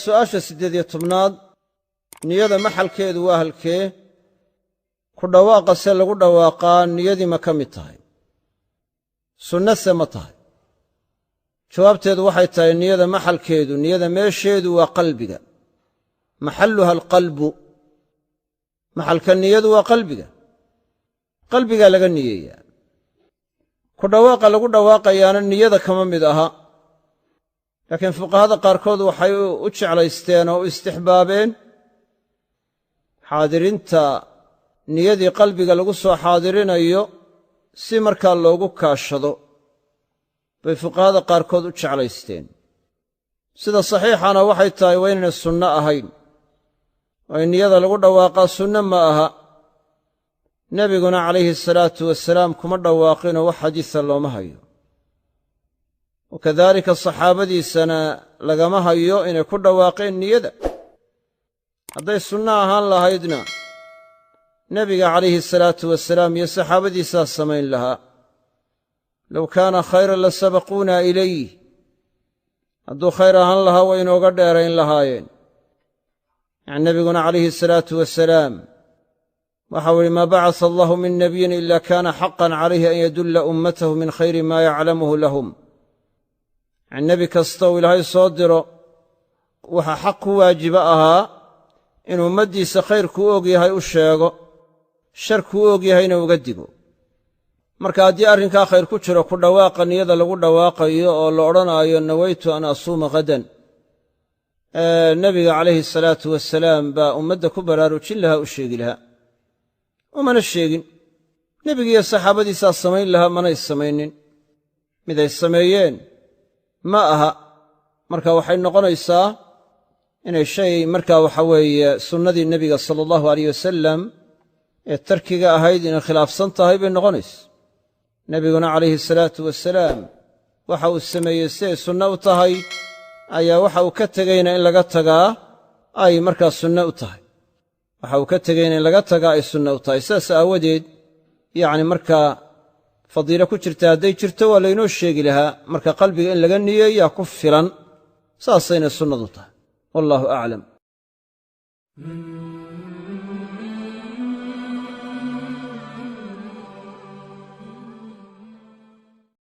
su'aasha 18aad niyada maxalkeedu waa halkee ku dhawaaqa se lagu dhawaaqaa niyadii ma ka mid tahay sunnase ma tahay jawaabteedu waxay tahay niyada maxalkeedu niyada meesheedu waa qalbiga maxalluha alqalbu maxalka niyadu waa qalbigaa laga niyeeyaa ku dhawaaqa lagu dhawaaqayaana niyada kama mid aha laakiin fuqahada qaarkood waxay u jeclaysteen oo u istixbaabeen xaadirinta niyadii qalbiga lagu soo xaadirinayo si markaa loogu kaashado bay fuqahada qaarkood u jeclaysteen sida saxiixana waxay tahay waa inaynay sunno ahayn oo in niyada lagu dhawaaqaa sunno ma aha nebiguna calayhi salaatu wasalaam kuma dhawaaqinoo wax xadiisa looma hayo wakadaalika saxaabadiisana lagama hayo inay ku dhawaaqeen niyada hadday sunno ahaan lahaydna nebiga calayhi salaatu wasalaam iyo saxaabadiisaa samayn lahaa low kaana khayran la sabaquuna ilayh hadduu khayr ahaan lahaa way inooga dheerayn lahaayeen yani nebiguna calayhi salaatu wasalaam waxau ihi maa bacasa allahu min nabiyin ila kaana xaqan calayhi an yadulla ummatahu min khayri maa yaclamuhu lahum yani nebi kasta uu ilaahay soo diro waxa xaq ku waajiba ahaa inuu ummaddiisa khayrkuu og yahay u sheego sharkuu og yahayna uga digo marka haddii arrinkaa khayr ku jiro ku dhawaaqa niyada lagu dhawaaqayo oo la odhanaayo nawaytu an asuuma hadan nebiga calayhi salaatu wasalaam baa ummadda ku baraarujin lahaa u sheegi lahaa umana sheegin nebigiiyo saxaabadiisaa samayn lahaa manay samaynin miday sameeyeen ma aha marka waxay noqonaysaa inay shay markaa waxa weeye sunnadii nebiga sala allahu alayh wasalam ee tarkiga ahayd inay khilaafsan tahay bay noqonaysa nebiguna calayhi salaatu wasalaam waxa uu sameeyey si ay sunno u tahay ayaa waxa uu ka tegeyna in laga tagaa ay markaa sunno u tahay waxa uu ka tegeyna in laga tagaa ay sunno u tahay sidaas aawadeed yacni markaa fadiilo ku jirta hadday jirto waa laynoo sheegi lahaa marka qalbiga in laga niyeeyaa ku filan saasayna sunnadu tahay wallaahu aclam